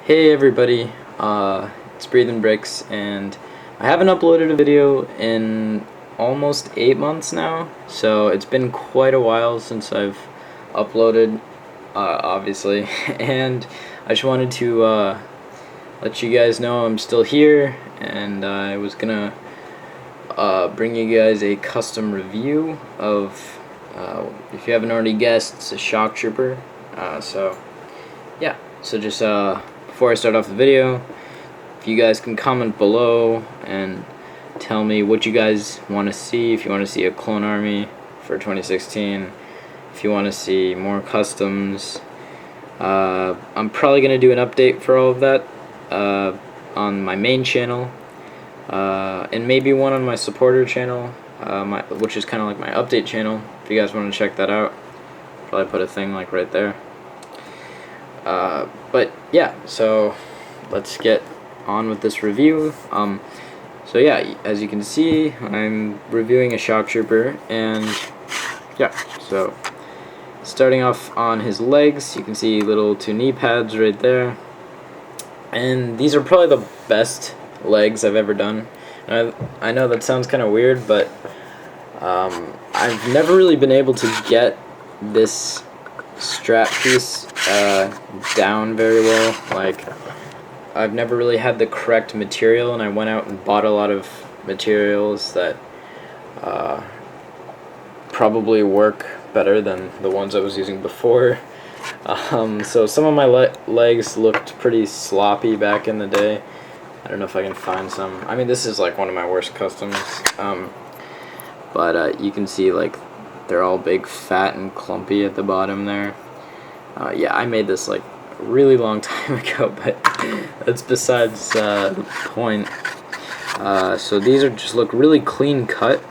Hey everybody, it's Breathing Bricks, and I haven't uploaded a video in almost 8 months now, so it's been quite a while since I've uploaded, obviously, and I just wanted to let you guys know I'm still here, and I was gonna bring you guys a custom review of, if you haven't already guessed, it's a Shock Trooper, so yeah, so just before I start off the video, if you guys can comment below and tell me what you guys want to see. If you want to see a clone army for 2016, if you want to see more customs, I'm probably going to do an update for all of that on my main channel, and maybe one on my supporter channel, which is kind of like my update channel. If you guys want to check that out, probably put a thing like right there. But yeah, so let's get on with this review. So yeah, as you can see, I'm reviewing a Shock Trooper, and yeah, so starting off on his legs, you can see little 2 knee pads right there, and these are probably the best legs I've ever done. And I know that sounds kind of weird, but I've never really been able to get this strap piece down very well. Like, I've never really had the correct material, and I went out and bought a lot of materials that probably work better than the ones I was using before. So some of my legs looked pretty sloppy back in the day. I don't know if I can find some. I mean, this is like one of my worst customs, but you can see like they're all big, fat, and clumpy at the bottom there. Yeah, I made this like a really long time ago, but that's besides the point. So these are just look really clean cut.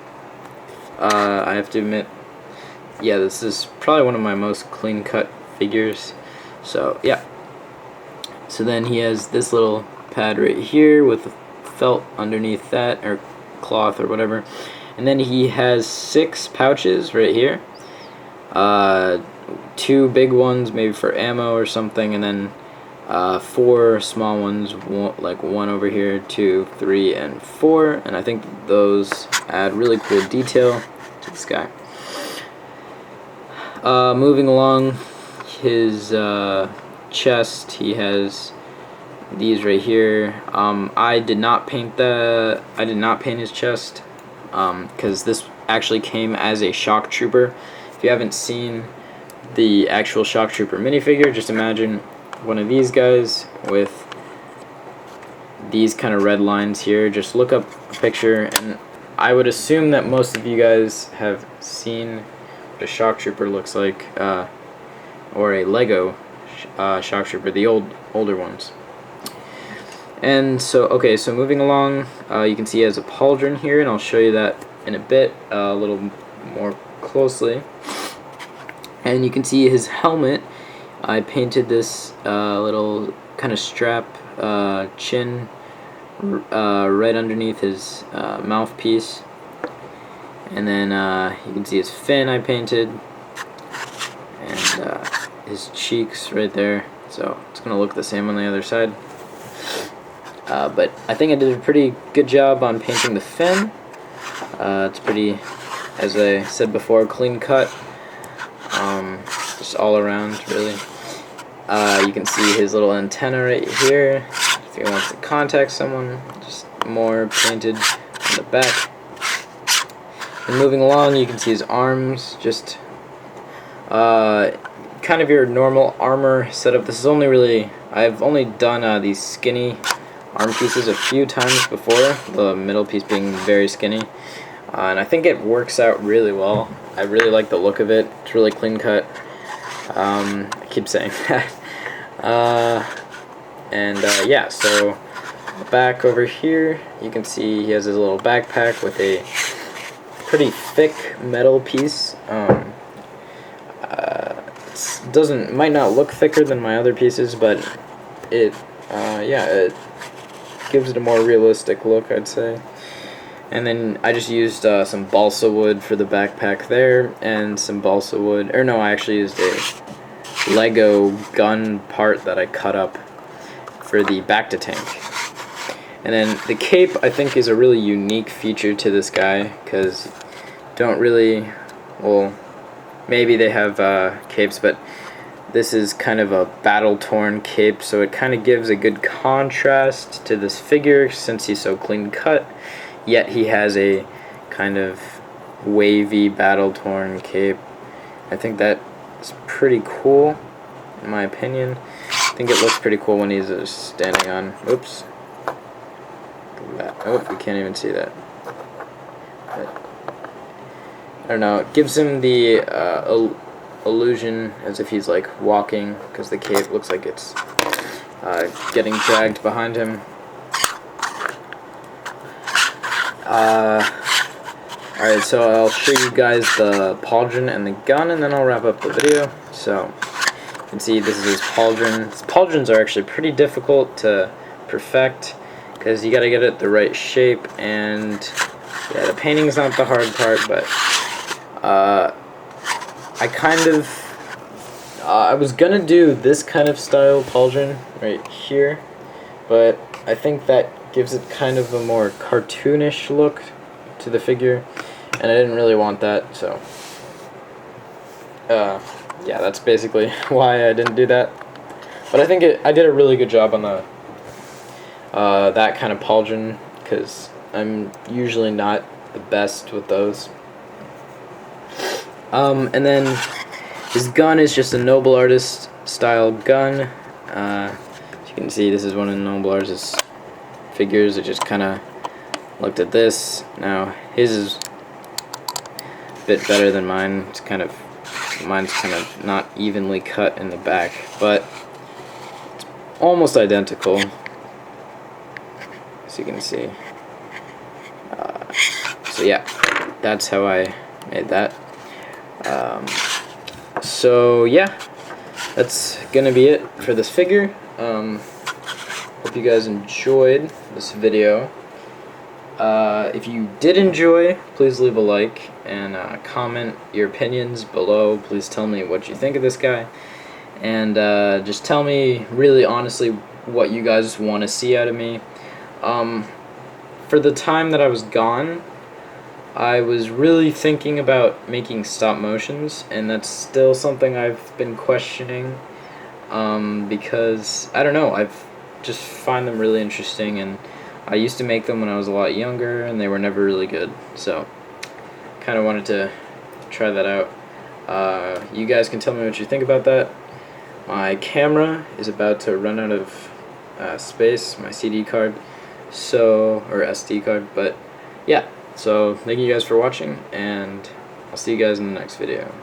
I have to admit, yeah, this is probably one of my most clean cut figures. So yeah. So then he has this little pad right here with felt underneath that, or cloth or whatever. And then he has 6 pouches right here. 2 big ones maybe for ammo or something, and then 4 small ones, like 1 over here, 2, 3, and 4. And I think those add really cool detail to this guy. Moving along his chest, he has these right here. I did not paint his chest, because this actually came as a Shock Trooper. If you haven't seen the actual Shock Trooper minifigure, just imagine one of these guys with these kind of red lines here. Just look up a picture, and I would assume that most of you guys have seen what a Shock Trooper looks like, or a Lego Shock Trooper, the older ones. And so, okay, so moving along, you can see he has a pauldron here, and I'll show you that in a bit, a little more closely. And you can see his helmet. I painted this little kind of strap chin right underneath his mouthpiece. And then you can see his fin I painted, and his cheeks right there. So it's going to look the same on the other side. But I think I did a pretty good job on painting the fin. It's pretty, as I said before, clean cut. Just all around, really. You can see his little antenna right here. If he wants to contact someone, just more painted on the back. And moving along, you can see his arms, just kind of your normal armor setup. This is only really, I've only done these skinny arm pieces a few times before, the middle piece being very skinny, and I think it works out really well. I really like the look of it. It's really clean cut. I keep saying that. Yeah, so back over here, you can see he has his little backpack with a pretty thick metal piece. It might not look thicker than my other pieces, but it gives it a more realistic look, I'd say. And then I just used some balsa wood for the backpack there, and some balsa wood, or no, I actually used a Lego gun part that I cut up for the Bacta tank. And then the cape, I think, is a really unique feature to this guy, because don't really, well, maybe they have capes, but this is kind of a battle-torn cape, so it kind of gives a good contrast to this figure since he's so clean cut, yet he has a kind of wavy battle-torn cape. I think that is pretty cool, in my opinion. I think it looks pretty cool when he's standing on, oops, oh, we can't even see that. But, I don't know, it gives him the illusion as if he's like walking, because the cape looks like it's getting dragged behind him. Alright, so I'll show you guys the pauldron and the gun, and then I'll wrap up the video. So you can see this is his pauldron. His pauldrons are actually pretty difficult to perfect, because you gotta get it the right shape, and yeah, the painting's not the hard part, but I kind of I was gonna do this kind of style pauldron right here, but I think that gives it kind of a more cartoonish look to the figure, and I didn't really want that, so yeah, that's basically why I didn't do that. But I think I did a really good job on the that kind of pauldron, because I'm usually not the best with those. And then his gun is just a Noble Artist style gun. As you can see, this is one of the Noble Artist figures. I just kind of looked at this. Now his is a bit better than mine. Mine's kind of not evenly cut in the back, but it's almost identical, as you can see. So yeah, that's how I made that. So yeah, that's gonna be it for this figure. Hope you guys enjoyed this video. If you did enjoy, please leave a like and comment your opinions below. Please tell me what you think of this guy, and just tell me really honestly what you guys want to see out of me. For the time that I was gone, I was really thinking about making stop motions, and that's still something I've been questioning, because I don't know, I've just find them really interesting, and I used to make them when I was a lot younger, and they were never really good, so kind of wanted to try that out. You guys can tell me what you think about that. My camera is about to run out of space, my CD card, or SD card, but yeah. So thank you guys for watching, and I'll see you guys in the next video.